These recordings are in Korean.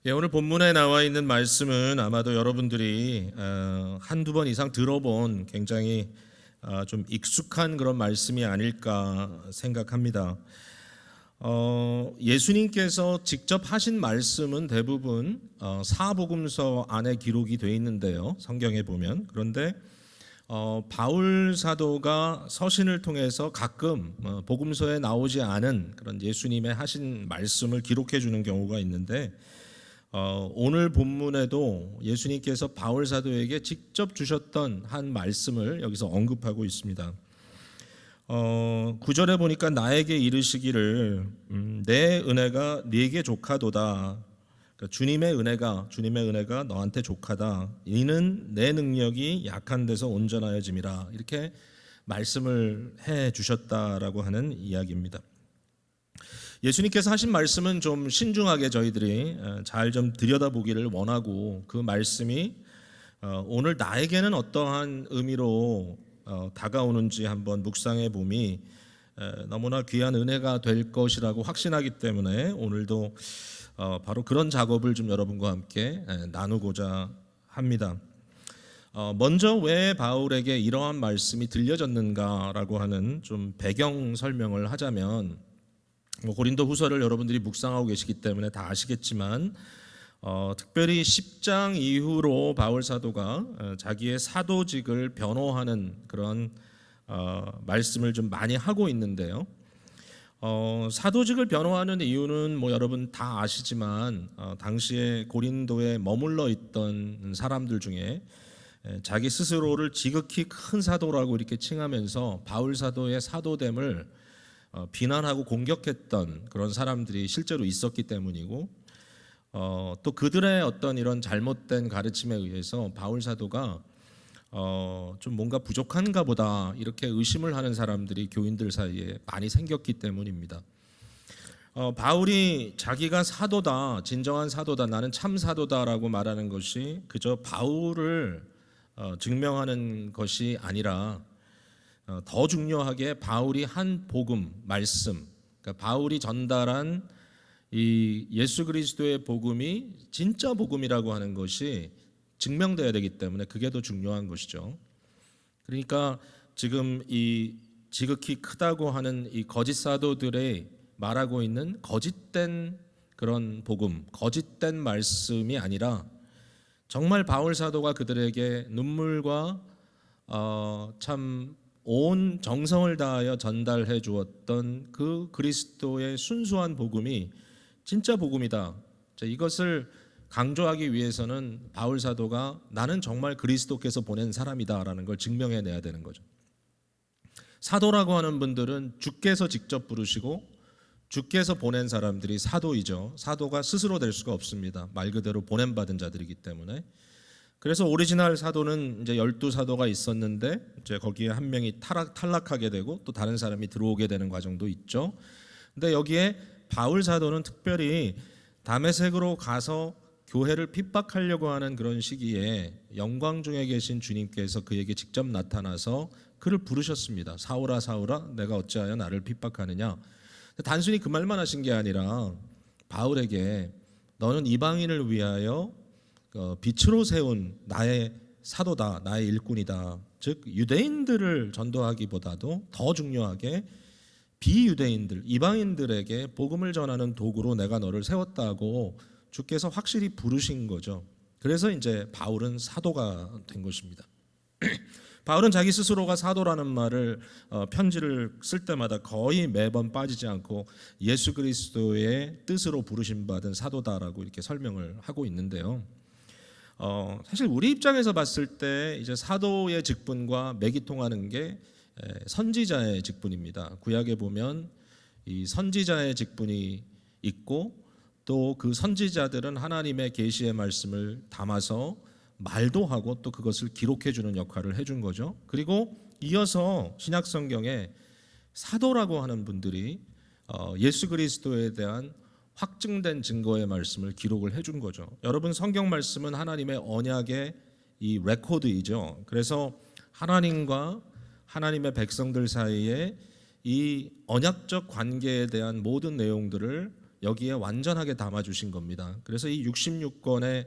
오늘 본문에 나와 있는 말씀은 아마도 여러분들이 한두 번 이상 들어본 굉장히 좀 익숙한 그런 말씀이 아닐까 생각합니다. 예수님께서 직접 하신 말씀은 대부분 사복음서 안에 기록이 되어 있는데요. 성경에 보면. 그런데 바울 사도가 서신을 통해서 가끔 복음서에 나오지 않은 그런 예수님의 하신 말씀을 기록해 주는 경우가 있는데 오늘 본문에도 예수님께서 바울 사도에게 직접 주셨던 한 말씀을 여기서 언급하고 있습니다. 9절에 보니까 나에게 이르시기를 내 은혜가 네게 족하도다. 그러니까 주님의 은혜가 너한테 족하다. 이는 내 능력이 약한 데서 온전하여짐이라. 이렇게 말씀을 해 주셨다라고 하는 이야기입니다. 예수님께서 하신 말씀은 좀 신중하게 저희들이 잘 좀 들여다보기를 원하고, 그 말씀이 오늘 나에게는 어떠한 의미로 다가오는지 한번 묵상해 봄이 너무나 귀한 은혜가 될 것이라고 확신하기 때문에 오늘도 바로 그런 작업을 좀 여러분과 함께 나누고자 합니다. 먼저 왜 바울에게 이러한 말씀이 들려졌는가라고 하는 좀 배경 설명을 하자면, 고린도 후서를 여러분들이 묵상하고 계시기 때문에 다 아시겠지만 특별히 10장 이후로 바울 사도가 자기의 사도직을 변호하는 그런 말씀을 좀 많이 하고 있는데요. 사도직을 변호하는 이유는 여러분 다 아시지만 당시에 고린도에 머물러 있던 사람들 중에 자기 스스로를 지극히 큰 사도라고 이렇게 칭하면서 바울 사도의 사도됨을 비난하고 공격했던 그런 사람들이 실제로 있었기 때문이고, 또 그들의 어떤 이런 잘못된 가르침에 의해서 바울 사도가 좀 뭔가 부족한가 보다 이렇게 의심을 하는 사람들이 교인들 사이에 많이 생겼기 때문입니다. 바울이 자기가 사도다, 진정한 사도다, 나는 참 사도다라고 말하는 것이 그저 바울을 증명하는 것이 아니라 더 중요하게 바울이 한 복음, 말씀, 그러니까 바울이 전달한 이 예수 그리스도의 복음이 진짜 복음이라고 하는 것이 증명되어야 되기 때문에 그게 더 중요한 것이죠. 그러니까 지금 이 지극히 크다고 하는 이 거짓 사도들의 말하고 있는 거짓된 그런 복음, 거짓된 말씀이 아니라 정말 바울 사도가 그들에게 눈물과 참 온 정성을 다하여 전달해 주었던 그 그리스도의 순수한 복음이 진짜 복음이다. 이것을 강조하기 위해서는 바울 사도가 나는 정말 그리스도께서 보낸 사람이다라는 걸 증명해내야 되는 거죠. 사도라고 하는 분들은 주께서 직접 부르시고 주께서 보낸 사람들이 사도이죠. 사도가 스스로 될 수가 없습니다. 말 그대로 보냄받은 자들이기 때문에. 그래서 오리지널 사도는 이제 12사도가 있었는데 이제 거기에 한 명이 탈락하게 되고 또 다른 사람이 들어오게 되는 과정도 있죠. 근데 여기에 바울 사도는 특별히 다메섹으로 가서 교회를 핍박하려고 하는 그런 시기에 영광 중에 계신 주님께서 그에게 직접 나타나서 그를 부르셨습니다. 사울아 사울아 내가 어찌하여 나를 핍박하느냐. 단순히 그 말만 하신 게 아니라 바울에게 너는 이방인을 위하여 빛으로 세운 나의 사도다, 나의 일꾼이다. 즉 유대인들을 전도하기보다도 더 중요하게 비유대인들, 이방인들에게 복음을 전하는 도구로 내가 너를 세웠다고 주께서 확실히 부르신 거죠. 그래서 이제 바울은 사도가 된 것입니다. 바울은 자기 스스로가 사도라는 말을 편지를 쓸 때마다 거의 매번 빠지지 않고 예수 그리스도의 뜻으로 부르심 받은 사도다라고 이렇게 설명을 하고 있는데요. 사실 우리 입장에서 봤을 때 이제 사도의 직분과 맥이 통하는 게 선지자의 직분입니다. 구약에 보면 이 선지자의 직분이 있고 또 그 선지자들은 하나님의 계시의 말씀을 담아서 말도 하고 또 그것을 기록해 주는 역할을 해준 거죠. 그리고 이어서 신약 성경에 사도라고 하는 분들이 예수 그리스도에 대한 확증된 증거의 말씀을 기록을 해준 거죠. 여러분 성경 말씀은 하나님의 언약의 이 레코드이죠. 그래서 하나님과 하나님의 백성들 사이에 이 언약적 관계에 대한 모든 내용들을 여기에 완전하게 담아 주신 겁니다. 그래서 이 66권의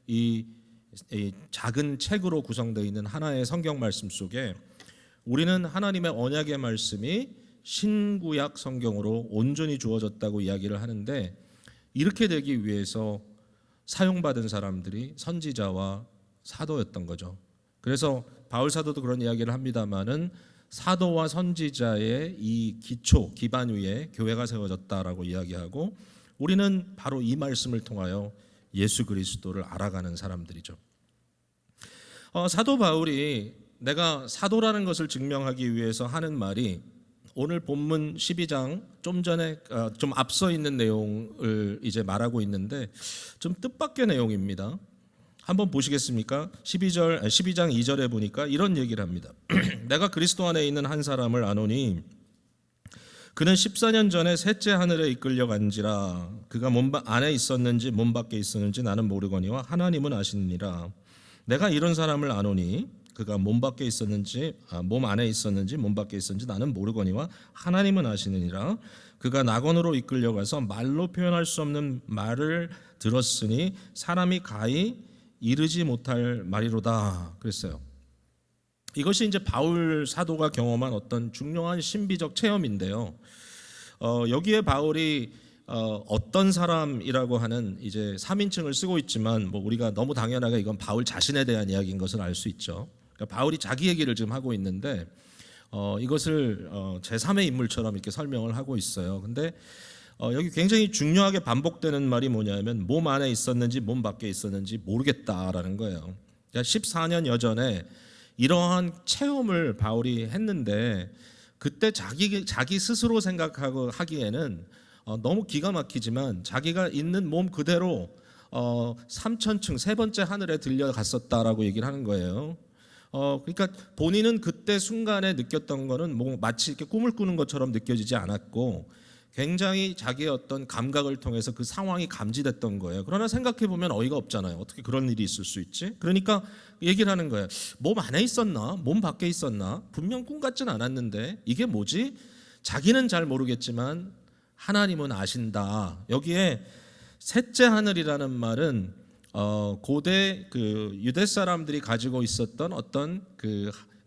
이 작은 책으로 구성되어 있는 하나의 성경 말씀 속에 우리는 하나님의 언약의 말씀이 신구약 성경으로 온전히 주어졌다고 이야기를 하는데, 이렇게 되기 위해서 사용받은 사람들이 선지자와 사도였던 거죠. 그래서 바울 사도도 그런 이야기를 합니다마는 사도와 선지자의 이 기초 기반 위에 교회가 세워졌다라고 이야기하고, 우리는 바로 이 말씀을 통하여 예수 그리스도를 알아가는 사람들이죠. 사도 바울이 내가 사도라는 것을 증명하기 위해서 하는 말이 오늘 본문 12장 좀 전에 좀 앞서 있는 내용을 이제 말하고 있는데 좀 뜻밖의 내용입니다. 한번 보시겠습니까? 12장 2절에 보니까 이런 얘기를 합니다. 내가 그리스도 안에 있는 한 사람을 아노니 그는 14년 전에 셋째 하늘에 이끌려 간지라. 그가 몸 안에 있었는지 몸 밖에 있었는지 나는 모르거니와 하나님은 아시니라. 내가 이런 사람을 아노니 그가 몸 밖에 있었는지 몸 안에 있었는지 몸 밖에 있었는지 나는 모르거니와 하나님은 아시느니라. 그가 낙원으로 이끌려가서 말로 표현할 수 없는 말을 들었으니 사람이 가히 이르지 못할 말이로다 그랬어요. 이것이 이제 바울 사도가 경험한 어떤 중요한 신비적 체험인데요. 여기에 바울이 어떤 사람이라고 하는 이제 3인칭을 쓰고 있지만 뭐 우리가 너무 당연하게 이건 바울 자신에 대한 이야기인 것을 알 수 있죠. 그러니까 바울이 자기 얘기를 지금 하고 있는데 이것을 제3의 인물처럼 이렇게 설명을 하고 있어요. 근데 여기 굉장히 중요하게 반복되는 말이 뭐냐면 몸 안에 있었는지 몸 밖에 있었는지 모르겠다라는 거예요. 그러니까 14년여 전에 이러한 체험을 바울이 했는데 그때 자기 스스로 생각하고 하기에는 너무 기가 막히지만 자기가 있는 몸 그대로 3천층 세 번째 하늘에 들려갔었다라고 얘기를 하는 거예요. 그러니까 본인은 그때 순간에 느꼈던 거는 뭐 마치 이렇게 꿈을 꾸는 것처럼 느껴지지 않았고 굉장히 자기의 어떤 감각을 통해서 그 상황이 감지됐던 거예요. 그러나 생각해 보면 어이가 없잖아요. 어떻게 그런 일이 있을 수 있지? 그러니까 얘기를 하는 거예요. 몸 안에 있었나? 몸 밖에 있었나? 분명 꿈 같진 않았는데 이게 뭐지? 자기는 잘 모르겠지만 하나님은 아신다. 여기에 셋째 하늘이라는 말은 고대 그 유대 사람들이 가지고 있었던 어떤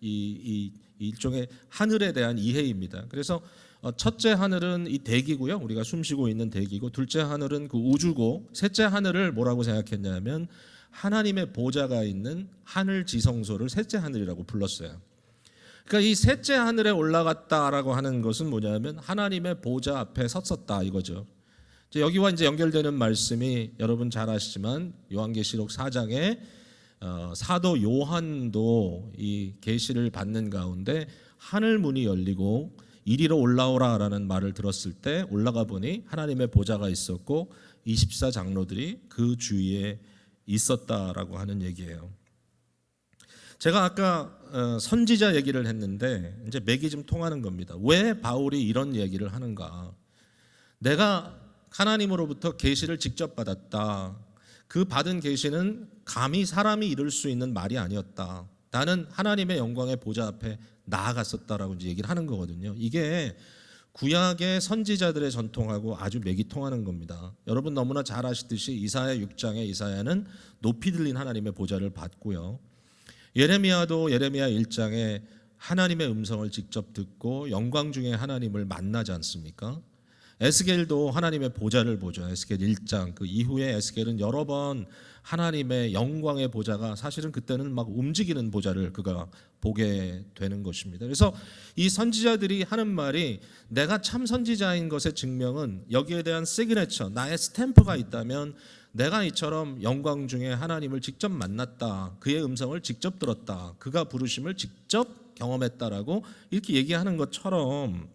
이 일종의 하늘에 대한 이해입니다. 그래서 첫째 하늘은 이 대기고요. 우리가 숨쉬고 있는 대기고, 둘째 하늘은 그 우주고, 셋째 하늘을 뭐라고 생각했냐면 하나님의 보좌가 있는 하늘 지성소를 셋째 하늘이라고 불렀어요. 그러니까 이 셋째 하늘에 올라갔다라고 하는 것은 뭐냐면 하나님의 보좌 앞에 섰었다 이거죠. 여기와 이제 연결되는 말씀이 여러분 잘 아시지만 요한계시록 4장에 사도 요한도 이 계시를 받는 가운데 하늘 문이 열리고 이리로 올라오라라는 말을 들었을 때 올라가 보니 하나님의 보좌가 있었고 24장로들이 그 주위에 있었다라고 하는 얘기예요. 제가 아까 선지자 얘기를 했는데 이제 맥이 좀 통하는 겁니다. 왜 바울이 이런 얘기를 하는가? 내가 하나님으로부터 계시를 직접 받았다. 그 받은 계시는 감히 사람이 이룰 수 있는 말이 아니었다. 나는 하나님의 영광의 보좌 앞에 나아갔었다라고 이제 얘기를 하는 거거든요. 이게 구약의 선지자들의 전통하고 아주 맥이 통하는 겁니다. 여러분 너무나 잘 아시듯이 이사야 6장에 이사야는 높이 들린 하나님의 보좌를 받고요. 예레미야도 예레미야 1장에 하나님의 음성을 직접 듣고 영광 중에 하나님을 만나지 않습니까? 에스겔도 하나님의 보좌를 보죠. 에스겔 1장 그 이후에 에스겔은 여러 번 하나님의 영광의 보좌가 사실은 그때는 막 움직이는 보좌를 그가 보게 되는 것입니다. 그래서 이 선지자들이 하는 말이 내가 참 선지자인 것의 증명은 여기에 대한 시그네처 나의 스탬프가 있다면 내가 이처럼 영광 중에 하나님을 직접 만났다. 그의 음성을 직접 들었다. 그가 부르심을 직접 경험했다라고 이렇게 얘기하는 것처럼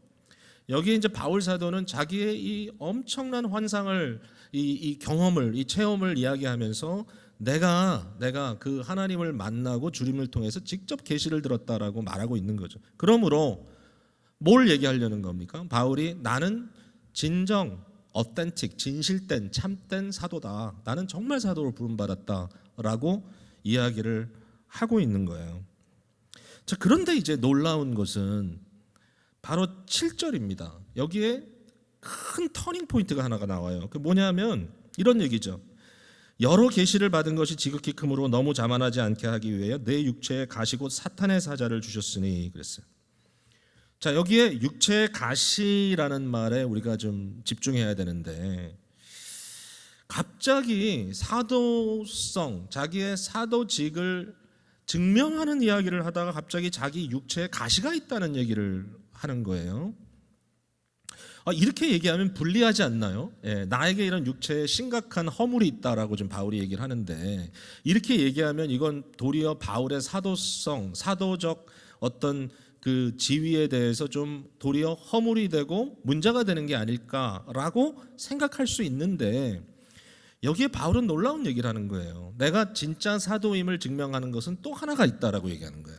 여기에 이제 바울 사도는 자기의 이 엄청난 환상을 이 경험을 이 체험을 이야기하면서 내가 그 하나님을 만나고 주님을 통해서 직접 계시를 들었다라고 말하고 있는 거죠. 그러므로 뭘 얘기하려는 겁니까? 바울이 나는 진정 어텐틱 진실된 참된 사도다. 나는 정말 사도로 부름받았다라고 이야기를 하고 있는 거예요. 자, 그런데 이제 놀라운 것은 바로 7절입니다. 여기에 큰 터닝 포인트가 하나가 나와요. 그 뭐냐면 이런 얘기죠. 여러 계시를 받은 것이 지극히 크므로 너무 자만하지 않게 하기 위하여 내 육체에 가시 곧 사탄의 사자를 주셨으니 그랬어요. 자, 여기에 육체의 가시라는 말에 우리가 좀 집중해야 되는데, 갑자기 사도성, 자기의 사도직을 증명하는 이야기를 하다가 갑자기 자기 육체에 가시가 있다는 얘기를 하는 거예요. 이렇게 얘기하면 불리하지 않나요? 나에게 이런 육체에 심각한 허물이 있다라고 좀 바울이 얘기를 하는데, 이렇게 얘기하면 이건 도리어 바울의 사도성, 사도적 어떤 그 지위에 대해서 좀 도리어 허물이 되고 문제가 되는 게 아닐까라고 생각할 수 있는데, 여기에 바울은 놀라운 얘기를 하는 거예요. 내가 진짜 사도임을 증명하는 것은 또 하나가 있다라고 얘기하는 거예요.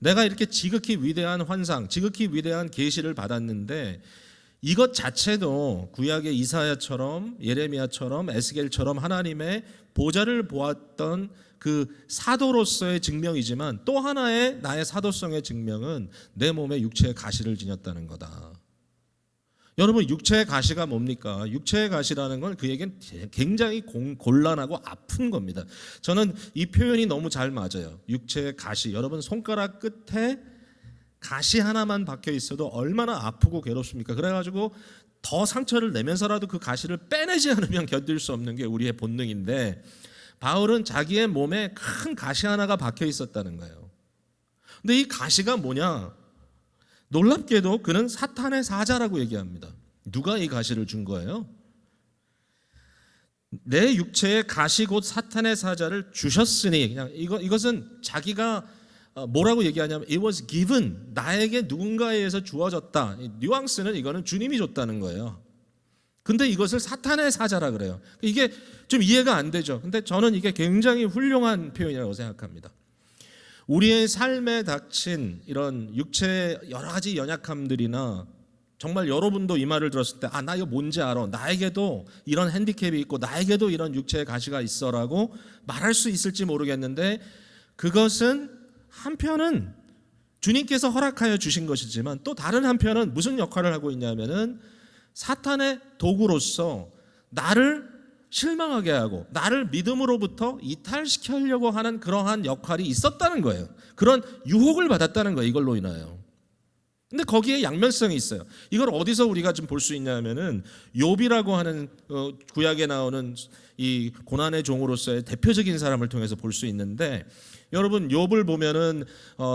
내가 이렇게 지극히 위대한 환상, 지극히 위대한 계시를 받았는데, 이것 자체도 구약의 이사야처럼 예레미야처럼 에스겔처럼 하나님의 보좌를 보았던 그 사도로서의 증명이지만, 또 하나의 나의 사도성의 증명은 내 몸에 육체의 가시를 지녔다는 거다. 여러분, 육체의 가시가 뭡니까? 육체의 가시라는 건 그 얘기는 굉장히 곤란하고 아픈 겁니다. 저는 이 표현이 너무 잘 맞아요. 육체의 가시. 여러분, 손가락 끝에 가시 하나만 박혀 있어도 얼마나 아프고 괴롭습니까? 그래가지고 더 상처를 내면서라도 그 가시를 빼내지 않으면 견딜 수 없는 게 우리의 본능인데, 바울은 자기의 몸에 큰 가시 하나가 박혀 있었다는 거예요. 근데 이 가시가 뭐냐? 놀랍게도 그는 사탄의 사자라고 얘기합니다. 누가 이 가시를 준 거예요? 내 육체에 가시 곧 사탄의 사자를 주셨으니, 그냥 이것은 자기가 뭐라고 얘기하냐면 it was given, 나에게 누군가에 의해서 주어졌다. 뉘앙스는 이거는 주님이 줬다는 거예요. 근데 이것을 사탄의 사자라 그래요. 이게 좀 이해가 안 되죠. 근데 저는 이게 굉장히 훌륭한 표현이라고 생각합니다. 우리의 삶에 닥친 이런 육체의 여러 가지 연약함들이나, 정말 여러분도 이 말을 들었을 때 나 이거 뭔지 알아, 나에게도 이런 핸디캡이 있고 나에게도 이런 육체의 가시가 있어라고 말할 수 있을지 모르겠는데, 그것은 한편은 주님께서 허락하여 주신 것이지만, 또 다른 한편은 무슨 역할을 하고 있냐면은 사탄의 도구로서 나를 실망하게 하고 나를 믿음으로부터 이탈시키려고 하는 그러한 역할이 있었다는 거예요. 그런 유혹을 받았다는 거예요, 이걸로 인하여. 근데 거기에 양면성이 있어요. 이걸 어디서 우리가 좀 볼 수 있냐면은 욥이라고 하는 구약에 나오는 이 고난의 종으로서의 대표적인 사람을 통해서 볼 수 있는데, 여러분 욥을 보면은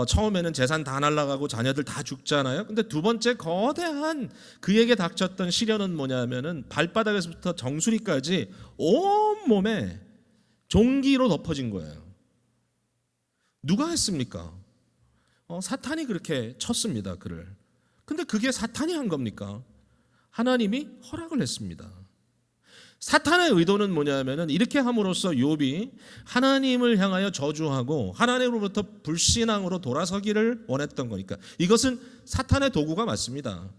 처음에는 재산 다 날아가고 자녀들 다 죽잖아요. 근데 두 번째 거대한 그에게 닥쳤던 시련은 뭐냐면은 발바닥에서부터 정수리까지 온 몸에 종기로 덮어진 거예요. 누가 했습니까? 사탄이 그렇게 쳤습니다, 그를. 근데 그게 사탄이 한 겁니까? 하나님이 허락을 했습니다. 사탄의 의도는 뭐냐면은 이렇게 함으로써 욥이 하나님을 향하여 저주하고 하나님으로부터 불신앙으로 돌아서기를 원했던 거니까. 이것은 사탄의 도구가 맞습니다.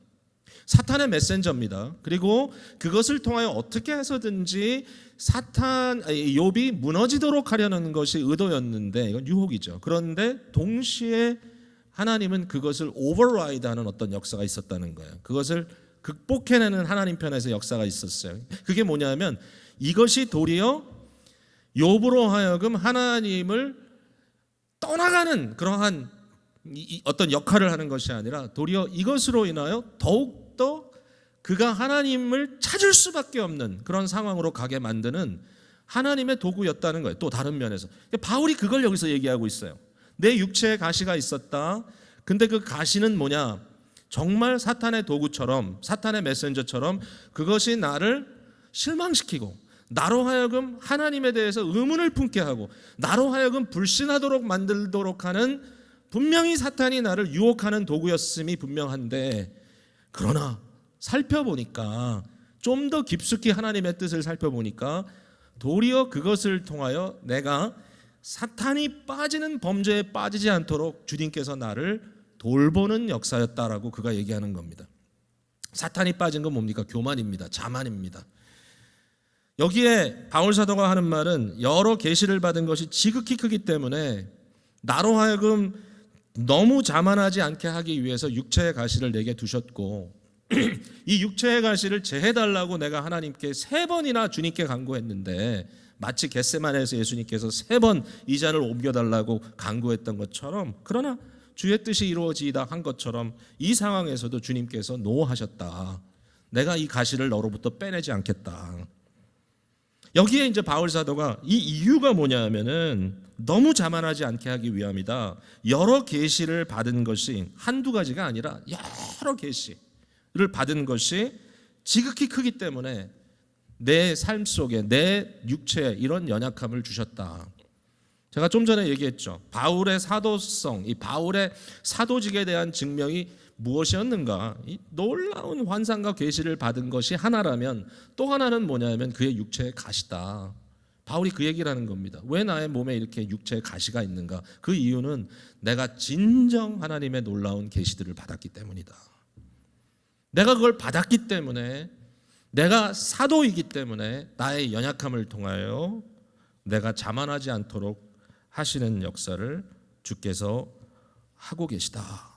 사탄의 메신저입니다. 그리고 그것을 통하여 어떻게 해서든지 욥이 무너지도록 하려는 것이 의도였는데, 이건 유혹이죠. 그런데 동시에 하나님은 그것을 오버라이드하는 어떤 역사가 있었다는 거예요. 그것을 극복해내는 하나님 편에서 역사가 있었어요. 그게 뭐냐면 이것이 도리어 욥으로 하여금 하나님을 떠나가는 그러한 어떤 역할을 하는 것이 아니라, 도리어 이것으로 인하여 더욱더 그가 하나님을 찾을 수밖에 없는 그런 상황으로 가게 만드는 하나님의 도구였다는 거예요. 또 다른 면에서 바울이 그걸 여기서 얘기하고 있어요. 내 육체에 가시가 있었다. 근데 그 가시는 뭐냐? 정말 사탄의 도구처럼, 사탄의 메신저처럼 그것이 나를 실망시키고 나로 하여금 하나님에 대해서 의문을 품게 하고 나로 하여금 불신하도록 만들도록 하는, 분명히 사탄이 나를 유혹하는 도구였음이 분명한데, 그러나 살펴보니까, 좀 더 깊숙이 하나님의 뜻을 살펴보니까 도리어 그것을 통하여 내가 사탄이 빠지는 범죄에 빠지지 않도록 주님께서 나를 돌보는 역사였다라고 그가 얘기하는 겁니다. 사탄이 빠진 건 뭡니까? 교만입니다. 자만입니다. 여기에 바울 사도가 하는 말은 여러 계시를 받은 것이 지극히 크기 때문에 나로 하여금 너무 자만하지 않게 하기 위해서 육체의 가시를 내게 두셨고, 이 육체의 가시를 제해달라고 내가 하나님께 3번이나 주님께 간구했는데 마치 겟세마네에서 예수님께서 3번 이 잔을 옮겨달라고 간구했던 것처럼, 그러나 주의 뜻이 이루어지이다 한 것처럼 이 상황에서도 주님께서 노하셨다. 내가 이 가시를 너로부터 빼내지 않겠다. 여기에 이제 바울 사도가 이 이유가 뭐냐면은 너무 자만하지 않게 하기 위함이다. 여러 계시를 받은 것이 한두 가지가 아니라 여러 계시를 받은 것이 지극히 크기 때문에 내 삶 속에 내 육체에 이런 연약함을 주셨다. 제가 좀 전에 얘기했죠. 바울의 사도성, 이 바울의 사도직에 대한 증명이 무엇이었는가? 이 놀라운 환상과 계시를 받은 것이 하나라면 또 하나는 뭐냐면 그의 육체의 가시다. 바울이 그 얘기를 하는 겁니다. 왜 나의 몸에 이렇게 육체의 가시가 있는가? 그 이유는 내가 진정 하나님의 놀라운 계시들을 받았기 때문이다. 내가 그걸 받았기 때문에, 내가 사도이기 때문에 나의 연약함을 통하여 내가 자만하지 않도록 하시는 역사를 주께서 하고 계시다.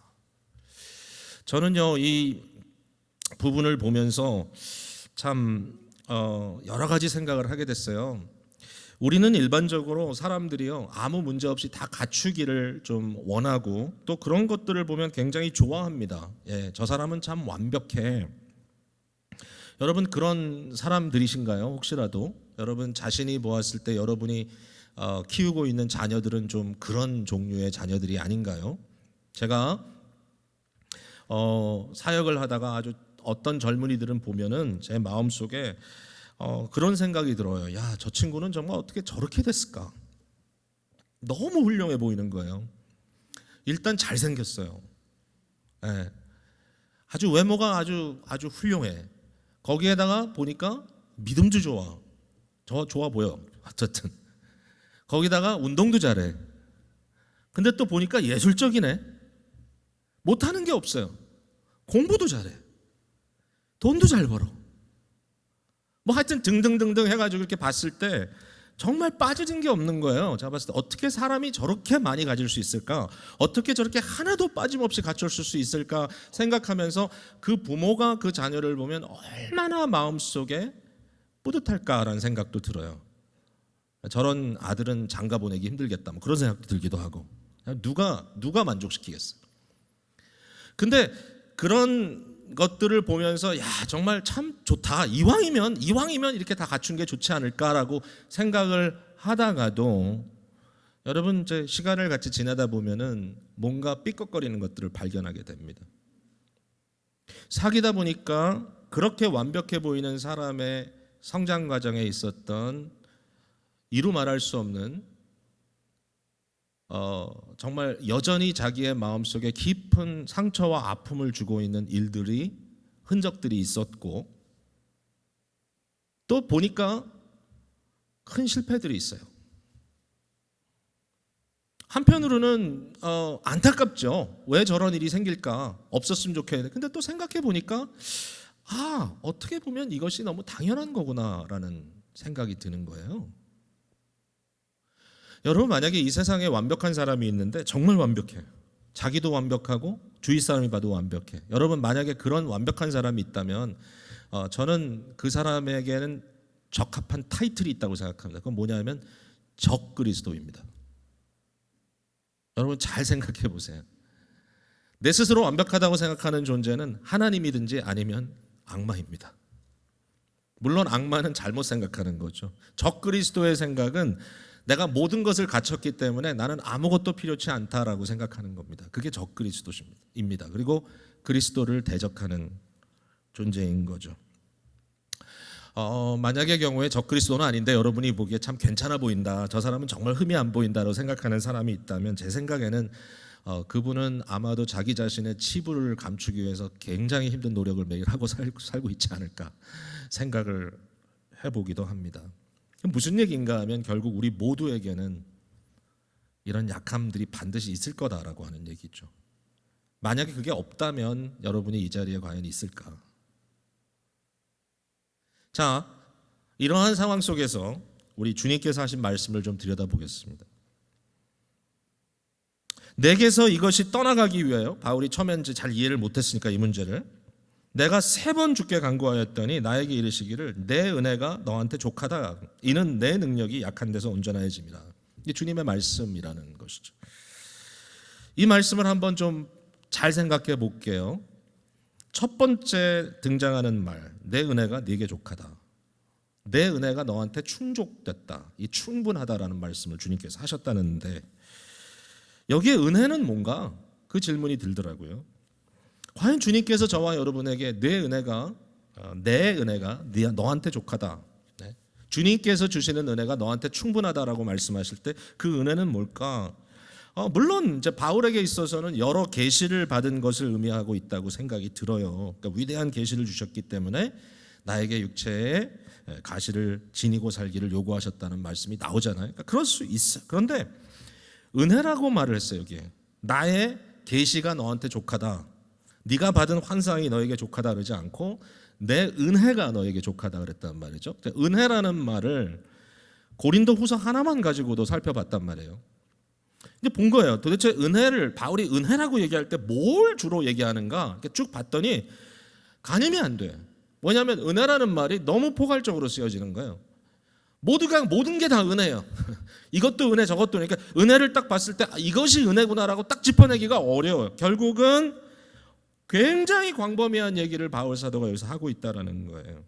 저는요, 이 부분을 보면서 참 여러 가지 생각을 하게 됐어요. 우리는 일반적으로 사람들이요, 아무 문제 없이 다 갖추기를 좀 원하고 또 그런 것들을 보면 굉장히 좋아합니다. 예, 저 사람은 참 완벽해. 여러분 그런 사람들이신가요? 혹시라도 여러분 자신이 보았을 때 여러분이 키우고 있는 자녀들은 좀 그런 종류의 자녀들이 아닌가요? 제가 사역을 하다가 아주 어떤 젊은이들은 보면은 제 마음속에 그런 생각이 들어요. 야, 저 친구는 정말 어떻게 저렇게 됐을까? 너무 훌륭해 보이는 거예요. 일단 잘생겼어요. 네. 아주 외모가 아주 훌륭해. 거기에다가 보니까 믿음도 좋아. 좋아 보여. 어쨌든 거기다가 운동도 잘해. 근데 또 보니까 예술적이네. 못하는 게 없어요. 공부도 잘해. 돈도 잘 벌어. 뭐 하여튼 등등등등 해가지고 이렇게 봤을 때 정말 빠지는 게 없는 거예요. 제가 봤을 때 어떻게 사람이 저렇게 많이 가질 수 있을까? 어떻게 저렇게 하나도 빠짐없이 갖췄을 수 있을까? 생각하면서 그 부모가 그 자녀를 보면 얼마나 마음속에 뿌듯할까라는 생각도 들어요. 저런 아들은 장가 보내기 힘들겠다, 뭐 그런 생각도 들기도 하고. 누가 만족시키겠어? 근데 그런 것들을 보면서 야, 정말 참 좋다. 이왕이면 이렇게 다 갖춘 게 좋지 않을까라고 생각을 하다가도 여러분 이제 시간을 같이 지나다 보면은 뭔가 삐걱거리는 것들을 발견하게 됩니다. 사귀다 보니까 그렇게 완벽해 보이는 사람의 성장 과정에 있었던 이루 말할 수 없는 정말 여전히 자기의 마음속에 깊은 상처와 아픔을 주고 있는 일들이, 흔적들이 있었고, 또 보니까 큰 실패들이 있어요. 한편으로는 안타깝죠. 왜 저런 일이 생길까? 없었으면 좋겠는데. 근데 또 생각해 보니까 어떻게 보면 이것이 너무 당연한 거구나라는 생각이 드는 거예요. 여러분 만약에 이 세상에 완벽한 사람이 있는데 정말 완벽해. 자기도 완벽하고 주위 사람이 봐도 완벽해. 여러분 만약에 그런 완벽한 사람이 있다면 저는 그 사람에게는 적합한 타이틀이 있다고 생각합니다. 그건 뭐냐면 적그리스도입니다. 여러분 잘 생각해 보세요. 내 스스로 완벽하다고 생각하는 존재는 하나님이든지 아니면 악마입니다. 물론 악마는 잘못 생각하는 거죠. 적그리스도의 생각은 내가 모든 것을 갖췄기 때문에 나는 아무것도 필요치 않다라고 생각하는 겁니다. 그게 적그리스도입니다. 그리고 그리스도를 대적하는 존재인 거죠. 만약의 경우에 적그리스도는 아닌데 여러분이 보기에 참 괜찮아 보인다, 저 사람은 정말 흠이 안 보인다라고 생각하는 사람이 있다면 제 생각에는 그분은 아마도 자기 자신의 치부를 감추기 위해서 굉장히 힘든 노력을 매일 하고 살고 있지 않을까 생각을 해보기도 합니다. 무슨 얘기인가 하면 결국 우리 모두에게는 이런 약함들이 반드시 있을 거다라고 하는 얘기죠. 만약에 그게 없다면 여러분이 이 자리에 과연 있을까? 자, 이러한 상황 속에서 우리 주님께서 하신 말씀을 좀 들여다보겠습니다. 내게서 이것이 떠나가기 위하여, 바울이 처음엔 잘 이해를 못했으니까 이 문제를, 내가 3번 주께 간구하였더니 나에게 이르시기를 내 은혜가 너한테 족하다. 이는 내 능력이 약한 데서 온전하여짐이라. 이게 주님의 말씀이라는 것이죠. 이 말씀을 한번 좀 잘 생각해 볼게요. 첫 번째 등장하는 말, 내 은혜가 네게 족하다. 내 은혜가 너한테 충족됐다. 이 충분하다라는 말씀을 주님께서 하셨다는데 여기에 은혜는 뭔가? 그 질문이 들더라고요. 과연 주님께서 저와 여러분에게 내 은혜가 너한테 족하다. 네. 주님께서 주시는 은혜가 너한테 충분하다라고 말씀하실 때 그 은혜는 뭘까? 물론 이제 바울에게 있어서는 여러 계시를 받은 것을 의미하고 있다고 생각이 들어요. 그러니까 위대한 계시를 주셨기 때문에 나에게 육체의 가시를 지니고 살기를 요구하셨다는 말씀이 나오잖아요. 그러니까 그럴 수 있어요. 그런데 은혜라고 말을 했어요. 여기에 나의 계시가 너한테 족하다. 네가 받은 환상이 너에게 족하다 그러지 않고 내 은혜가 너에게 족하다 그랬단 말이죠. 은혜라는 말을 고린도후서 하나만 가지고도 살펴봤단 말이에요. 이제 본 거예요. 도대체 은혜를 바울이 은혜라고 얘기할 때 뭘 주로 얘기하는가 쭉 봤더니 가늠이 안 돼. 뭐냐면 은혜라는 말이 너무 포괄적으로 쓰여지는 거예요. 모든 게 다 은혜예요. 이것도 은혜 저것도 은혜. 그러니까 은혜를 딱 봤을 때 이것이 은혜구나라고 딱 짚어내기가 어려워요. 결국은 굉장히 광범위한 얘기를 바울 사도가 여기서 하고 있다라는 거예요.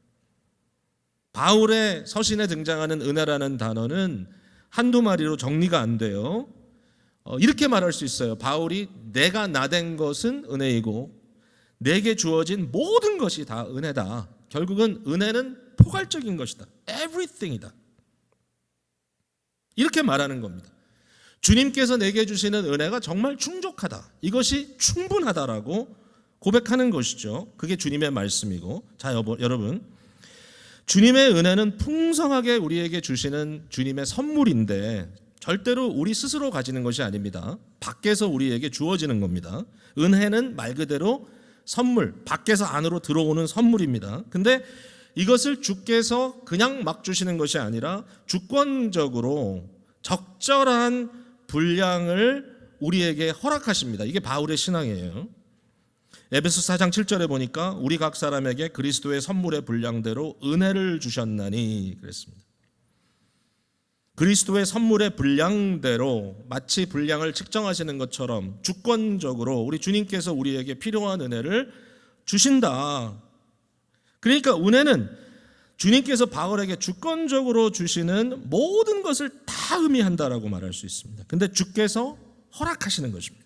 바울의 서신에 등장하는 은혜라는 단어는 한두 마리로 정리가 안 돼요. 이렇게 말할 수 있어요. 바울이 내가 나된 것은 은혜이고 내게 주어진 모든 것이 다 은혜다. 결국은 은혜는 포괄적인 것이다. everything이다. 이렇게 말하는 겁니다. 주님께서 내게 주시는 은혜가 정말 충족하다. 이것이 충분하다라고 고백하는 것이죠. 그게 주님의 말씀이고, 자 여러분, 주님의 은혜는 풍성하게 우리에게 주시는 주님의 선물인데 절대로 우리 스스로 가지는 것이 아닙니다. 밖에서 우리에게 주어지는 겁니다. 은혜는 말 그대로 선물, 밖에서 안으로 들어오는 선물입니다. 근데 이것을 주께서 그냥 막 주시는 것이 아니라 주권적으로 적절한 분량을 우리에게 허락하십니다. 이게 바울의 신앙이에요. 에베소 4장 7절에 보니까 우리 각 사람에게 그리스도의 선물의 분량대로 은혜를 주셨나니 그랬습니다. 그리스도의 선물의 분량대로 마치 분량을 측정하시는 것처럼 주권적으로 우리 주님께서 우리에게 필요한 은혜를 주신다. 그러니까 은혜는 주님께서 바울에게 주권적으로 주시는 모든 것을 다 의미한다라고 말할 수 있습니다. 근데 주께서 허락하시는 것입니다.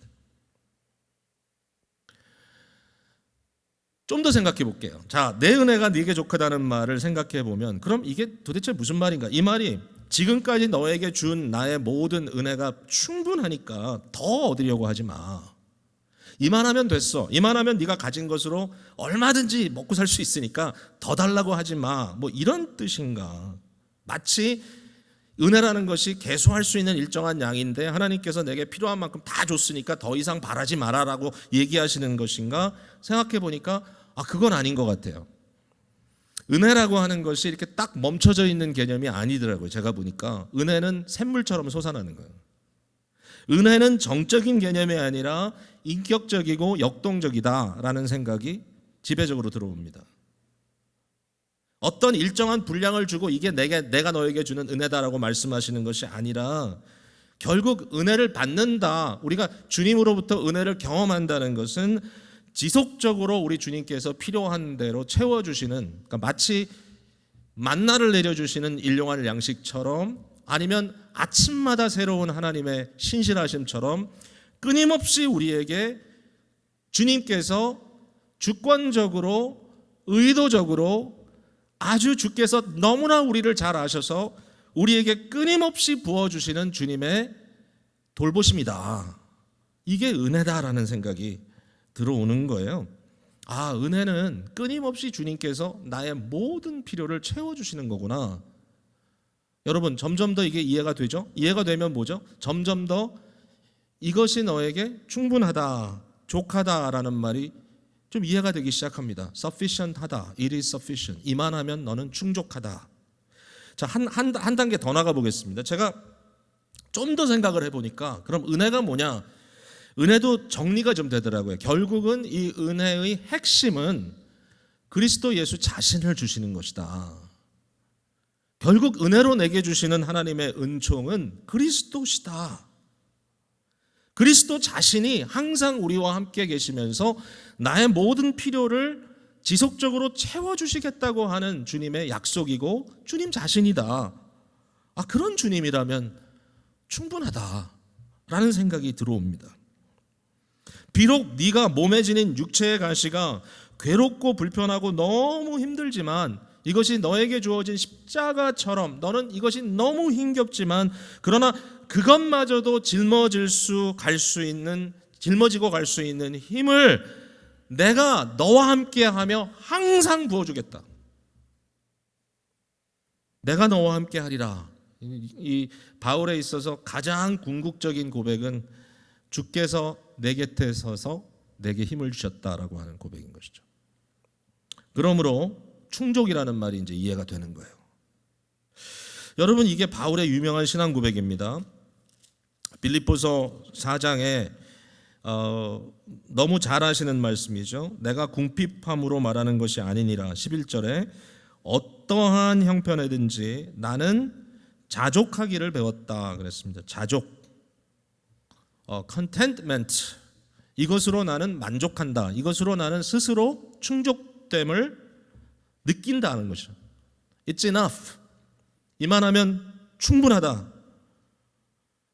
좀 더 생각해 볼게요. 자, 내 은혜가 네게 족하다는 말을 생각해 보면 그럼 이게 도대체 무슨 말인가? 이 말이 지금까지 너에게 준 나의 모든 은혜가 충분하니까 더 얻으려고 하지 마. 이만하면 됐어. 이만하면 네가 가진 것으로 얼마든지 먹고 살 수 있으니까 더 달라고 하지 마. 뭐 이런 뜻인가? 마치 은혜라는 것이 계속할 수 있는 일정한 양인데 하나님께서 내게 필요한 만큼 다 줬으니까 더 이상 바라지 마라라고 얘기하시는 것인가? 생각해 보니까 그건 아닌 것 같아요. 은혜라고 하는 것이 이렇게 딱 멈춰져 있는 개념이 아니더라고요. 제가 보니까 은혜는 샘물처럼 솟아나는 거예요. 은혜는 정적인 개념이 아니라 인격적이고 역동적이다라는 생각이 지배적으로 들어옵니다. 어떤 일정한 분량을 주고 이게 내가 너에게 주는 은혜다라고 말씀하시는 것이 아니라 결국 은혜를 받는다. 우리가 주님으로부터 은혜를 경험한다는 것은 지속적으로 우리 주님께서 필요한 대로 채워주시는, 그러니까 마치 만나를 내려주시는 일용할 양식처럼 아니면 아침마다 새로운 하나님의 신실하심처럼 끊임없이 우리에게 주님께서 주권적으로 의도적으로 아주 주께서 너무나 우리를 잘 아셔서 우리에게 끊임없이 부어주시는 주님의 돌보심이다. 이게 은혜다라는 생각이 들어오는 거예요. 은혜는 끊임없이 주님께서 나의 모든 필요를 채워주시는 거구나. 여러분, 점점 더 이게 이해가 되죠? 이해가 되면 뭐죠? 점점 더 이것이 너에게 충분하다, 족하다라는 말이 좀 이해가 되기 시작합니다. sufficient 하다, it is sufficient. 이만하면 너는 충족하다. 자, 한 단계 더 나가 보겠습니다. 제가 좀 더 생각을 해보니까 그럼 은혜가 뭐냐? 은혜도 정리가 좀 되더라고요. 결국은 이 은혜의 핵심은 그리스도 예수 자신을 주시는 것이다. 결국 은혜로 내게 주시는 하나님의 은총은 그리스도시다. 그리스도 자신이 항상 우리와 함께 계시면서 나의 모든 필요를 지속적으로 채워주시겠다고 하는 주님의 약속이고 주님 자신이다. 그런 주님이라면 충분하다라는 생각이 들어옵니다. 비록 네가 몸에 지닌 육체의 가시가 괴롭고 불편하고 너무 힘들지만, 이것이 너에게 주어진 십자가처럼 너는 이것이 너무 힘겹지만, 그러나 그것마저도 짊어지고 갈 수 있는 힘을 내가 너와 함께하며 항상 부어주겠다. 내가 너와 함께하리라. 이 바울에 있어서 가장 궁극적인 고백은 주께서 내 곁에 서서 내게 힘을 주셨다라고 하는 고백인 것이죠. 그러므로 충족이라는 말이 이제 이해가 되는 거예요. 여러분, 이게 바울의 유명한 신앙 고백입니다. 빌립보서 4장에 너무 잘 아시는 말씀이죠. 내가 궁핍함으로 말하는 것이 아니니라. 11절에 어떠한 형편에든지 나는 자족하기를 배웠다 그랬습니다. 자족, contentment, 이것으로 나는 만족한다. 이것으로 나는 스스로 충족됨을 느낀다는 것이죠. It's enough. 이만하면 충분하다.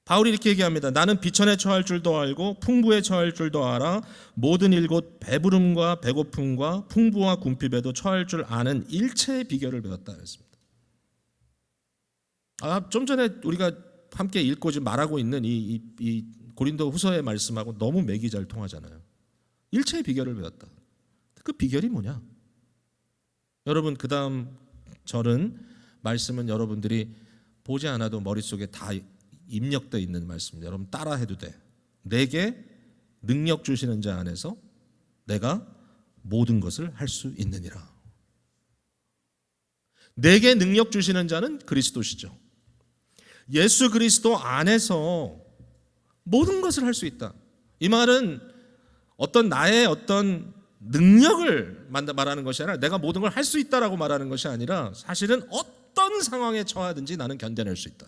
바울이 이렇게 얘기합니다. 나는 비천에 처할 줄도 알고 풍부에 처할 줄도 알아. 모든 일곧 배부름과 배고픔과 풍부와 궁핍에도 처할 줄 아는 일체의 비결을 배웠다 그랬습니다. 좀 전에 우리가 함께 읽고 지금 말하고 있는 이 고린도 후서의 말씀하고 너무 맥이 잘 통하잖아요. 일체의 비결을 배웠다. 그 비결이 뭐냐? 여러분, 그 다음 절은 말씀은 여러분들이 보지 않아도 머릿속에 다 입력되어 있는 말씀입니다. 여러분 따라해도 돼. 내게 능력 주시는 자 안에서 내가 모든 것을 할 수 있느니라. 내게 능력 주시는 자는 그리스도시죠. 예수 그리스도 안에서 모든 것을 할 수 있다. 이 말은 나의 어떤 능력을 말하는 것이 아니라 내가 모든 걸 할 수 있다라고 말하는 것이 아니라, 사실은 어떤 상황에 처하든지 나는 견뎌낼 수 있다.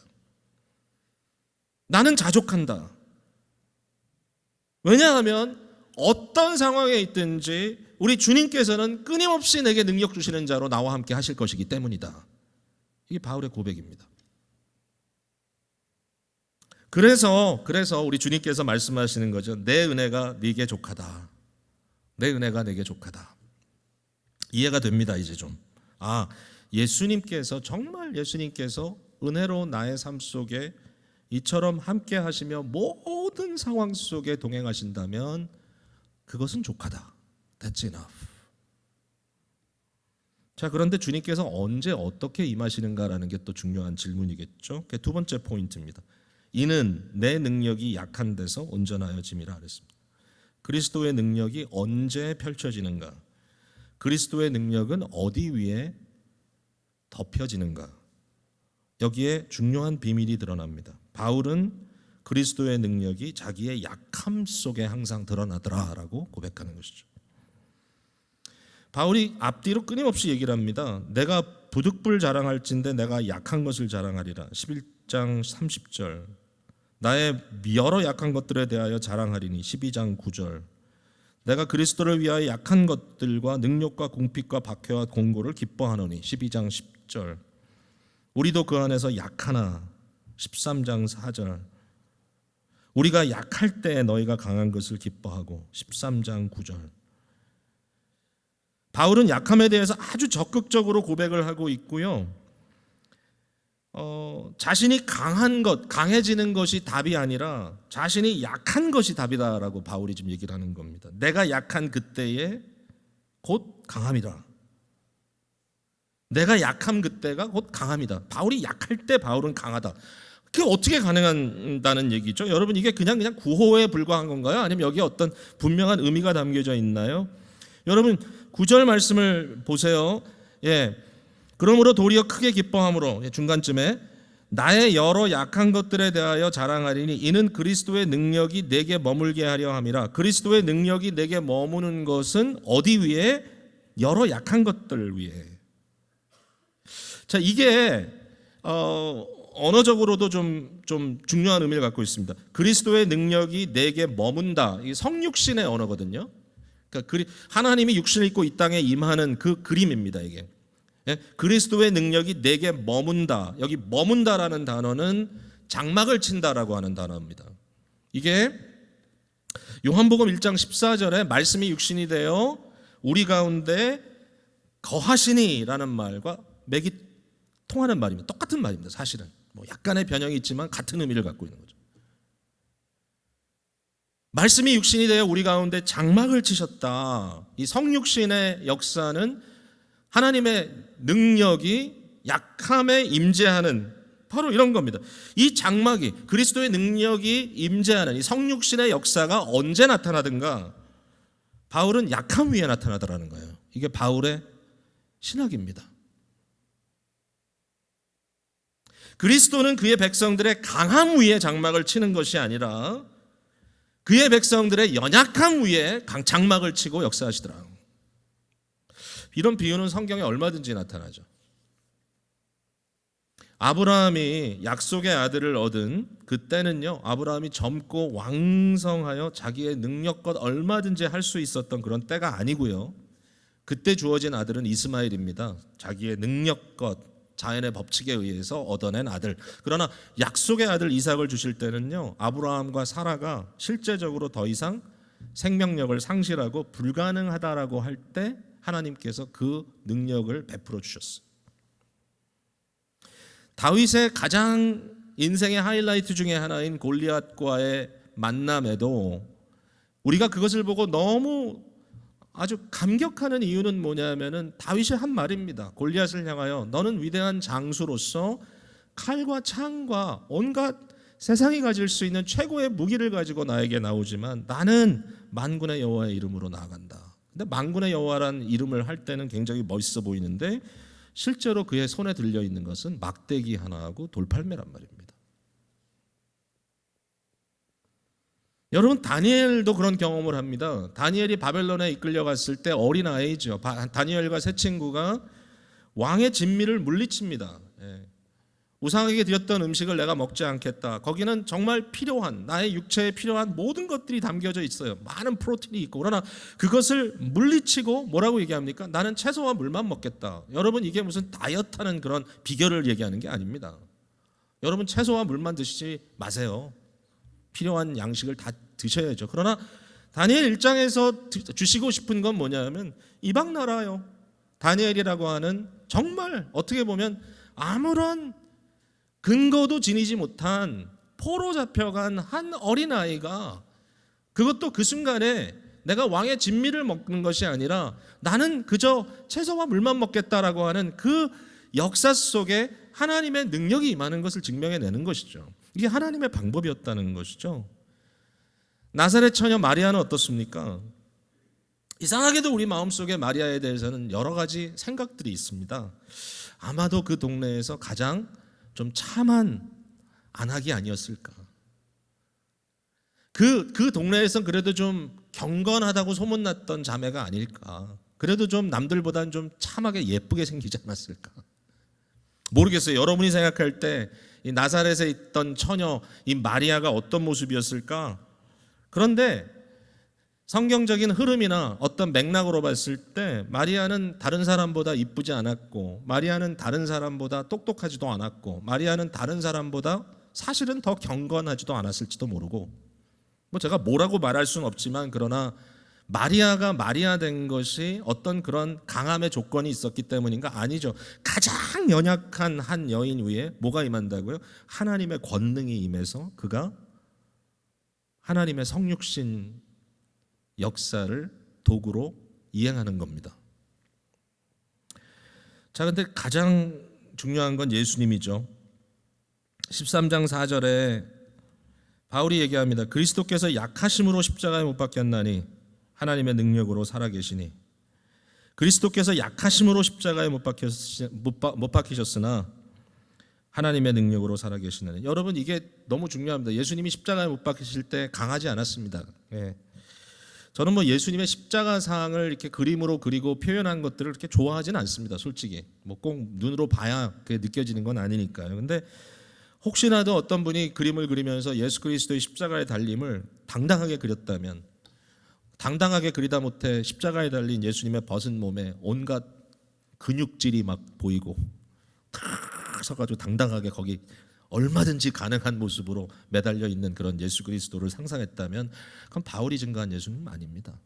나는 자족한다. 왜냐하면 어떤 상황에 있든지 우리 주님께서는 끊임없이 내게 능력 주시는 자로 나와 함께 하실 것이기 때문이다. 이게 바울의 고백입니다. 그래서 우리 주님께서 말씀하시는 거죠. 내 은혜가 네게 족하다. 내 은혜가 내게 족하다. 이해가 됩니다. 이제 좀. 정말 예수님께서 은혜로 나의 삶 속에 이처럼 함께 하시며 모든 상황 속에 동행하신다면 그것은 족하다. That's enough. 자, 그런데 주님께서 언제 어떻게 임하시는가라는 게 또 중요한 질문이겠죠. 그게 두 번째 포인트입니다. 이는 내 능력이 약한 데서 온전하여 짐이라 그랬습니다. 그리스도의 능력이 언제 펼쳐지는가? 그리스도의 능력은 어디 위에 덮여지는가? 여기에 중요한 비밀이 드러납니다. 바울은 그리스도의 능력이 자기의 약함 속에 항상 드러나더라라고 고백하는 것이죠. 바울이 앞뒤로 끊임없이 얘기를 합니다. 내가 부득불 자랑할진대 내가 약한 것을 자랑하리라. 11장 30절. 나의 여러 약한 것들에 대하여 자랑하리니. 12장 9절. 내가 그리스도를 위하여 약한 것들과 능력과 궁핍과 박해와 공고를 기뻐하노니. 12장 10절. 우리도 그 안에서 약하나. 13장 4절. 우리가 약할 때 너희가 강한 것을 기뻐하고. 13장 9절. 바울은 약함에 대해서 아주 적극적으로 고백을 하고 있고요. 자신이 강해지는 것이 답이 아니라 자신이 약한 것이 답이다라고 바울이 지금 얘기를 하는 겁니다. 내가 약한 그때에 곧 강함이다. 내가 약함 그때가 곧 강함이다. 바울이 약할 때 바울은 강하다. 그게 어떻게 가능하다는 얘기죠? 여러분, 이게 그냥 구호에 불과한 건가요? 아니면 여기에 어떤 분명한 의미가 담겨져 있나요? 여러분, 9절 말씀을 보세요. 그러므로 도리어 크게 기뻐함으로, 중간쯤에 나의 여러 약한 것들에 대하여 자랑하리니 이는 그리스도의 능력이 내게 머물게 하려 함이라. 그리스도의 능력이 내게 머무는 것은 어디 위에? 여러 약한 것들 위해. 자, 이게 언어적으로도 좀 중요한 의미를 갖고 있습니다. 그리스도의 능력이 내게 머문다. 이 성육신의 언어거든요. 그러니까 하나님이 육신을 입고 이 땅에 임하는 그 그림입니다. 이게. 예? 그리스도의 능력이 내게 머문다. 여기 머문다라는 단어는 장막을 친다라고 하는 단어입니다. 이게 요한복음 1장 14절에 말씀이 육신이 되어 우리 가운데 거하시니라는 말과 맥이 통하는 말입니다. 똑같은 말입니다. 사실은 뭐 약간의 변형이 있지만 같은 의미를 갖고 있는 거죠. 말씀이 육신이 되어 우리 가운데 장막을 치셨다. 이 성육신의 역사는 하나님의 능력이 약함에 임재하는 바로 이런 겁니다. 이 장막이 그리스도의 능력이 임재하는 이 성육신의 역사가 언제 나타나든가 바울은 약함 위에 나타나더라는 거예요. 이게 바울의 신학입니다. 그리스도는 그의 백성들의 강함 위에 장막을 치는 것이 아니라 그의 백성들의 연약함 위에 장막을 치고 역사하시더라. 이런 비유는 성경에 얼마든지 나타나죠. 아브라함이 약속의 아들을 얻은 그때는요, 아브라함이 젊고 왕성하여 자기의 능력껏 얼마든지 할 수 있었던 그런 때가 아니고요. 그때 주어진 아들은 이스마엘입니다. 자기의 능력껏 자연의 법칙에 의해서 얻어낸 아들. 그러나 약속의 아들 이삭을 주실 때는요, 아브라함과 사라가 실제적으로 더 이상 생명력을 상실하고 불가능하다라고 할 때 하나님께서 그 능력을 베풀어 주셨어요. 다윗의 가장 인생의 하이라이트 중에 하나인 골리앗과의 만남에도 우리가 그것을 보고 너무 아주 감격하는 이유는 뭐냐면은 다윗이 한 말입니다. 골리앗을 향하여 너는 위대한 장수로서 칼과 창과 온갖 세상이 가질 수 있는 최고의 무기를 가지고 나에게 나오지만 나는 만군의 여호와의 이름으로 나아간다. 근데 만군의 여호와라는 이름을 할 때는 굉장히 멋있어 보이는데 실제로 그의 손에 들려 있는 것은 막대기 하나하고 돌팔매란 말입니다. 여러분, 다니엘도 그런 경험을 합니다. 다니엘이 바벨론에 이끌려갔을 때 어린 아이죠. 다니엘과 세 친구가 왕의 진미를 물리칩니다. 우상에게 드렸던 음식을 내가 먹지 않겠다. 거기는 정말 필요한, 나의 육체에 필요한 모든 것들이 담겨져 있어요. 많은 프로틴이 있고. 그러나 그것을 물리치고 뭐라고 얘기합니까? 나는 채소와 물만 먹겠다. 여러분, 이게 무슨 다이어트하는 그런 비결을 얘기하는 게 아닙니다. 여러분, 채소와 물만 드시지 마세요. 필요한 양식을 다 드셔야죠. 그러나 다니엘 1장에서 주시고 싶은 건 뭐냐면 이방 나라요. 다니엘이라고 하는 정말 어떻게 보면 아무런 근거도 지니지 못한 포로 잡혀간 한 어린아이가 그것도 그 순간에 내가 왕의 진미를 먹는 것이 아니라 나는 그저 채소와 물만 먹겠다라고 하는 그 역사 속에 하나님의 능력이 임하는 것을 증명해내는 것이죠. 이게 하나님의 방법이었다는 것이죠. 나사렛 처녀 마리아는 어떻습니까? 이상하게도 우리 마음속에 마리아에 대해서는 여러 가지 생각들이 있습니다. 아마도 그 동네에서 가장 좀 참한 안악이 아니었을까. 그 동네에선 그래도 좀 경건하다고 소문났던 자매가 아닐까. 그래도 좀 남들보다는 좀 참하게 예쁘게 생기지 않았을까. 모르겠어요. 여러분이 생각할 때 이 나사렛에 있던 처녀 이 마리아가 어떤 모습이었을까? 그런데 성경적인 흐름이나 어떤 맥락으로 봤을 때 마리아는 다른 사람보다 이쁘지 않았고, 마리아는 다른 사람보다 똑똑하지도 않았고, 마리아는 다른 사람보다 사실은 더 경건하지도 않았을지도 모르고, 뭐 제가 뭐라고 말할 수는 없지만 그러나 마리아가 마리아 된 것이 어떤 그런 강함의 조건이 있었기 때문인가? 아니죠. 가장 연약한 한 여인 위에 뭐가 임한다고요? 하나님의 권능이 임해서 그가 하나님의 성육신 역사를 도구로 이행하는 겁니다. 자, 근데 가장 중요한 건 예수님이죠. 13장 4절에 바울이 얘기합니다. 그리스도께서 약하심으로 십자가에 못 박혔나니 하나님의 능력으로 살아계시니. 그리스도께서 약하심으로 십자가에 못 박히셨으나 하나님의 능력으로 살아계시는. 여러분, 이게 너무 중요합니다. 예수님이 십자가에 못 박히실 때 강하지 않았습니다. 저는 뭐 예수님의 십자가 상을 이렇게 그림으로 그리고 표현한 것들을 그렇게 좋아하지는 않습니다. 솔직히 뭐 꼭 눈으로 봐야 그게 느껴지는 건 아니니까요. 근데 혹시라도 어떤 분이 그림을 그리면서 예수 그리스도의 십자가의 달림을 당당하게 그렸다면, 당당하게 그리다 못해 십자가에 달린 예수님의 벗은 몸에 온갖 근육질이 막 보이고 탁 서가지고 당당하게 거기 얼마든지 가능한 모습으로 매달려 있는 그런 예수 그리스도를 상상했다면 그건 바울이 증거한 예수님 아닙니다.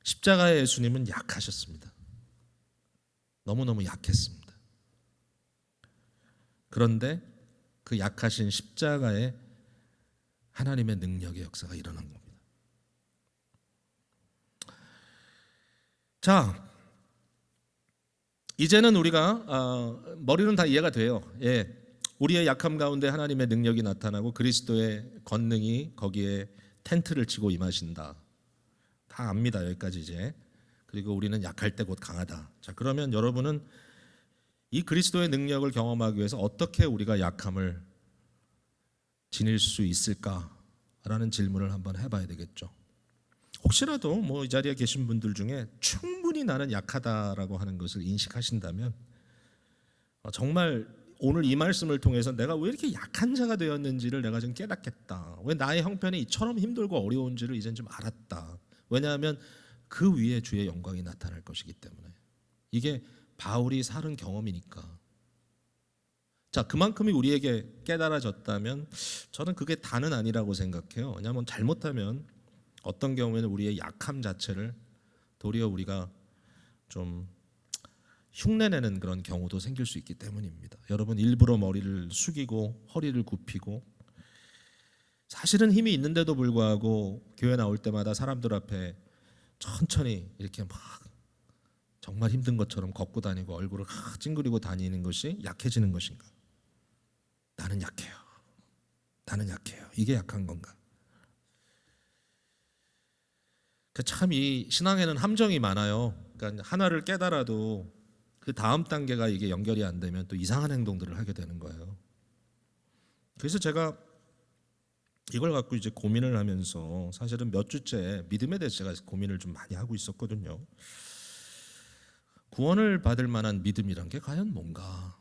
십자가의 예수님은 약하셨습니다. 너무너무 약했습니다. 그런데 그 약하신 십자가에 하나님의 능력의 역사가 일어난 겁니다. 자, 이제는 우리가 머리는 다 이해가 돼요. 예, 우리의 약함 가운데 하나님의 능력이 나타나고 그리스도의 권능이 거기에 텐트를 치고 임하신다. 다 압니다. 여기까지 이제. 그리고 우리는 약할 때 곧 강하다. 자, 그러면 여러분은 이 그리스도의 능력을 경험하기 위해서 어떻게 우리가 약함을 지닐 수 있을까라는 질문을 한번 해봐야 되겠죠. 혹시라도 뭐 이 자리에 계신 분들 중에 충분히 나는 약하다라고 하는 것을 인식하신다면 정말 오늘 이 말씀을 통해서 내가 왜 이렇게 약한 자가 되었는지를 내가 좀 깨닫겠다. 왜 나의 형편이 이처럼 힘들고 어려운지를 이젠 좀 알았다. 왜냐하면 그 위에 주의 영광이 나타날 것이기 때문에. 이게 바울이 살은 경험이니까. 자, 그만큼이 우리에게 깨달아졌다면 저는 그게 다는 아니라고 생각해요. 왜냐하면 잘못하면 어떤 경우에는 우리의 약함 자체를 도리어 우리가 좀 흉내내는 그런 경우도 생길 수 있기 때문입니다. 여러분, 일부러 머리를 숙이고 허리를 굽히고 사실은 힘이 있는데도 불구하고 교회 나올 때마다 사람들 앞에 천천히 이렇게 막 정말 힘든 것처럼 걷고 다니고 얼굴을 찡그리고 다니는 것이 약해지는 것인가? 나는 약해요. 나는 약해요. 이게 약한 건가? 참 이 신앙에는 함정이 많아요. 그러니까 하나를 깨달아도 그 다음 단계가 이게 연결이 안 되면 또 이상한 행동들을 하게 되는 거예요. 그래서 제가 이걸 갖고 이제 고민을 하면서 사실은 몇 주째 믿음에 대해서 제가 고민을 좀 많이 하고 있었거든요. 구원을 받을 만한 믿음이란 게 과연 뭔가?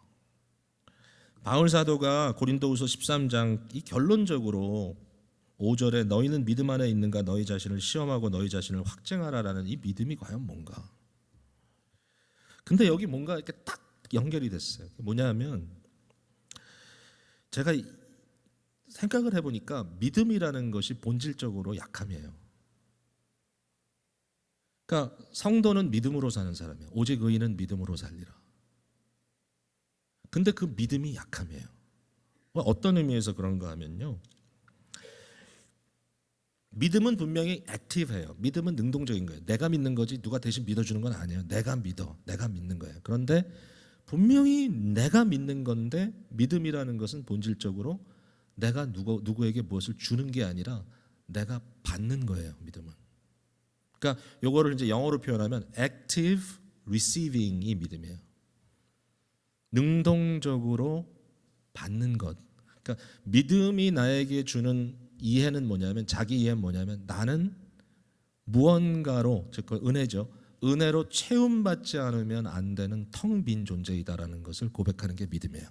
바울 사도가 고린도후서 13장 이 결론적으로 5절에 너희는 믿음 안에 있는가 너희 자신을 시험하고 너희 자신을 확증하라라는 이 믿음이 과연 뭔가? 근데 여기 뭔가 이렇게 딱 연결이 됐어요. 뭐냐면 제가 생각을 해보니까 믿음이라는 것이 본질적으로 약함이에요. 그러니까 성도는 믿음으로 사는 사람이에요. 오직 의인은 믿음으로 살리라. 근데 그 믿음이 약함이에요. 어떤 의미에서 그런가 하면요, 믿음은 분명히 액티브해요. 믿음은 능동적인 거예요. 내가 믿는 거지 누가 대신 믿어주는 건 아니에요. 내가 믿어. 내가 믿는 거예요. 그런데 분명히 내가 믿는 건데 믿음이라는 것은 본질적으로 내가 누구에게 무엇을 주는 게 아니라 내가 받는 거예요. 믿음은. 그러니까 요거를 이제 영어로 표현하면 active receiving이 믿음이에요. 능동적으로 받는 것. 그러니까 믿음이 나에게 주는 이해는 뭐냐면, 자기 이해는 뭐냐면 나는 무언가로, 즉 은혜죠. 은혜로 채움받지 않으면 안 되는 텅 빈 존재이다라는 것을 고백하는 게 믿음이에요.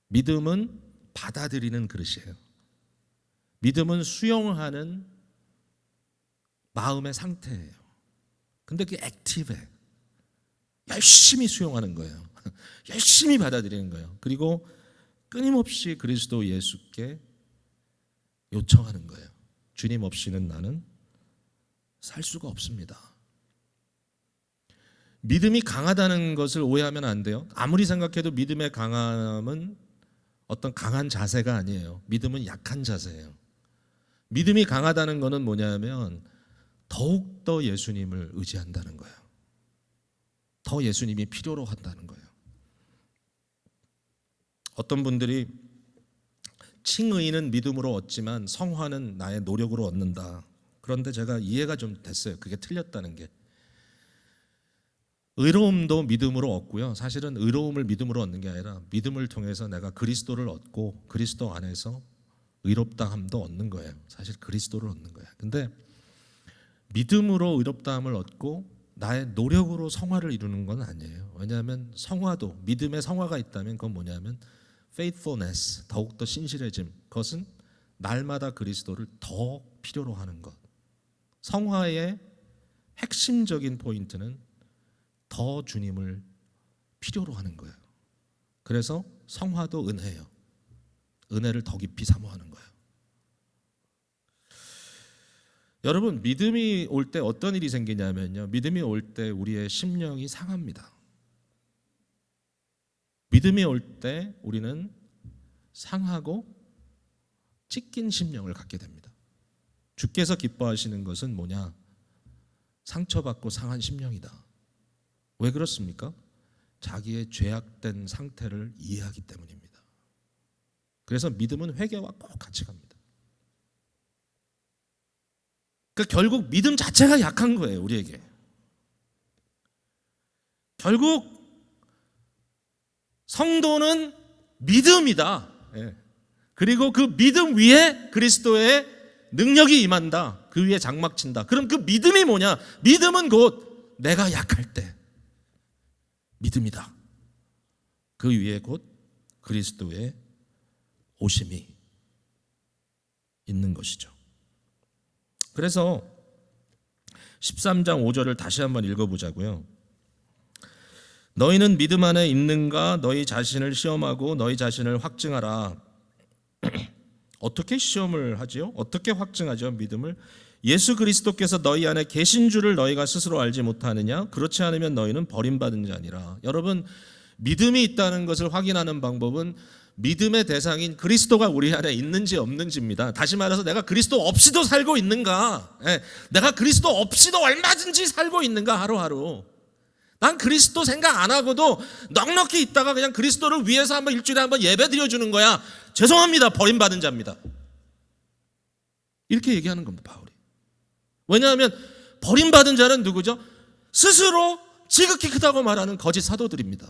믿음은 받아들이는 그릇이에요. 믿음은 수용하는 마음의 상태예요. 근데 그게 액티브해. 열심히 수용하는 거예요. 열심히 받아들이는 거예요. 그리고 끊임없이 그리스도 예수께 요청하는 거예요. 주님 없이는 나는 살 수가 없습니다. 믿음이 강하다는 것을 오해하면 안 돼요. 아무리 생각해도 믿음의 강함은 어떤 강한 자세가 아니에요. 믿음은 약한 자세예요. 믿음이 강하다는 것은 뭐냐면 더욱더 예수님을 의지한다는 거예요. 더 예수님이 필요로 한다는 거예요. 어떤 분들이 칭의는 믿음으로 얻지만 성화는 나의 노력으로 얻는다. 그런데 제가 이해가 좀 됐어요. 그게 틀렸다는 게. 의로움도 믿음으로 얻고요. 사실은 의로움을 믿음으로 얻는 게 아니라 믿음을 통해서 내가 그리스도를 얻고 그리스도 안에서 의롭다함도 얻는 거예요. 사실 그리스도를 얻는 거예요. 근데 믿음으로 의롭다함을 얻고 나의 노력으로 성화를 이루는 건 아니에요. 왜냐하면 성화도, 믿음의 성화가 있다면 그건 뭐냐면 faithfulness, 더욱더 신실해짐. 그것은 날마다 그리스도를 더 필요로 하는 것. 성화의 핵심적인 포인트는 더 주님을 필요로 하는 거예요. 그래서 성화도 은혜예요. 은혜를 더 깊이 사모하는 거예요. 여러분, 믿음이 올 때 어떤 일이 생기냐면요, 믿음이 올 때 우리의 심령이 상합니다. 믿음이 올 때 우리는 상하고 찢긴 심령을 갖게 됩니다. 주께서 기뻐하시는 것은 뭐냐? 상처받고 상한 심령이다. 왜 그렇습니까? 자기의 죄악된 상태를 이해하기 때문입니다. 그래서 믿음은 회개와 꼭 같이 갑니다. 그러니까 결국 믿음 자체가 약한 거예요, 우리에게. 결국 성도는 믿음이다. 예. 그리고 그 믿음 위에 그리스도의 능력이 임한다. 그 위에 장막 친다. 그럼 그 믿음이 뭐냐? 믿음은 곧 내가 약할 때 믿음이다. 그 위에 곧 그리스도의 오심이 있는 것이죠. 그래서 13장 5절을 다시 한번 읽어보자고요. 너희는 믿음 안에 있는가? 너희 자신을 시험하고 너희 자신을 확증하라. 어떻게 시험을 하지요? 어떻게 확증하죠? 믿음을 예수 그리스도께서 너희 안에 계신 줄을 너희가 스스로 알지 못하느냐? 그렇지 않으면 너희는 버림받은 자니라. 여러분, 믿음이 있다는 것을 확인하는 방법은 믿음의 대상인 그리스도가 우리 안에 있는지 없는지입니다. 다시 말해서 내가 그리스도 없이도 살고 있는가? 내가 그리스도 없이도 얼마든지 살고 있는가? 하루하루. 난 그리스도 생각 안 하고도 넉넉히 있다가 그냥 그리스도를 위해서 한번 일주일에 한번 예배 드려주는 거야. 죄송합니다. 버림받은 자입니다. 이렇게 얘기하는 겁니다, 바울이. 왜냐하면 버림받은 자는 누구죠? 스스로 지극히 크다고 말하는 거짓 사도들입니다.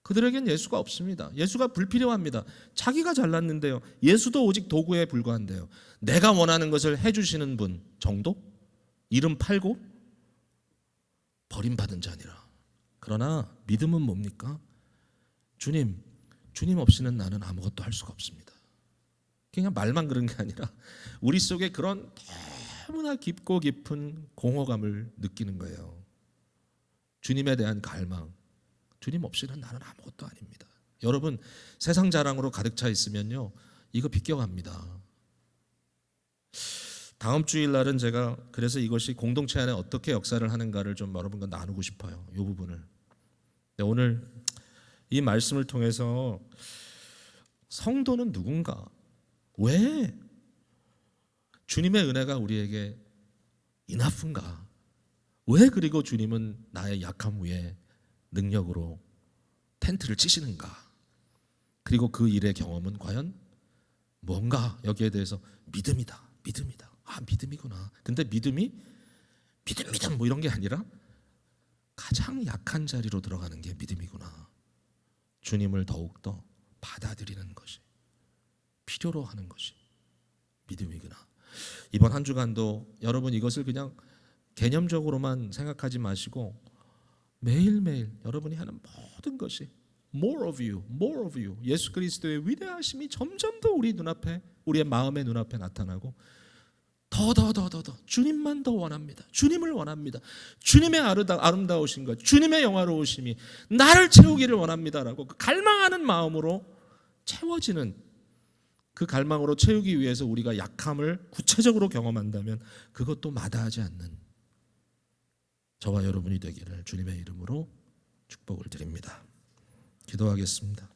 그들에겐 예수가 없습니다. 예수가 불필요합니다. 자기가 잘났는데요. 예수도 오직 도구에 불과한데요. 내가 원하는 것을 해주시는 분 정도? 이름 팔고 버림받은 자니라. 그러나 믿음은 뭡니까? 주님 없이는 나는 아무것도 할 수가 없습니다. 그냥 말만 그런 게 아니라 우리 속에 그런 너무나 깊고 깊은 공허감을 느끼는 거예요. 주님에 대한 갈망. 주님 없이는 나는 아무것도 아닙니다. 여러분, 세상 자랑으로 가득 차 있으면요, 이거 비껴갑니다. 다음 주일날은 제가 그래서 이것이 공동체 안에 어떻게 역사를 하는가를 좀 여러분과 나누고 싶어요. 이 부분을. 오늘 이 말씀을 통해서 성도는 누군가? 왜 주님의 은혜가 우리에게 이나픈가? 왜 그리고 주님은 나의 약함 위에 능력으로 텐트를 치시는가? 그리고 그 일의 경험은 과연 뭔가? 여기에 대해서 믿음이다. 아, 믿음이구나. 근데 믿음이 믿음 뭐 이런 게 아니라 가장 약한 자리로 들어가는 게 믿음이구나. 주님을 더욱더 받아들이는 것이, 필요로 하는 것이 믿음이구나. 이번 한 주간도 여러분 이것을 그냥 개념적으로만 생각하지 마시고 매일매일 여러분이 하는 모든 것이 more of you. 예수 그리스도의 위대하심이 점점 더 우리 눈앞에, 우리의 마음의 눈앞에 나타나고 더 주님만 더 원합니다. 주님을 원합니다. 주님의 아름다우신 것, 주님의 영화로우심이 나를 채우기를 원합니다라고 그 갈망하는 마음으로 채워지는, 그 갈망으로 채우기 위해서 우리가 약함을 구체적으로 경험한다면 그것도 마다하지 않는 저와 여러분이 되기를 주님의 이름으로 축복을 드립니다. 기도하겠습니다.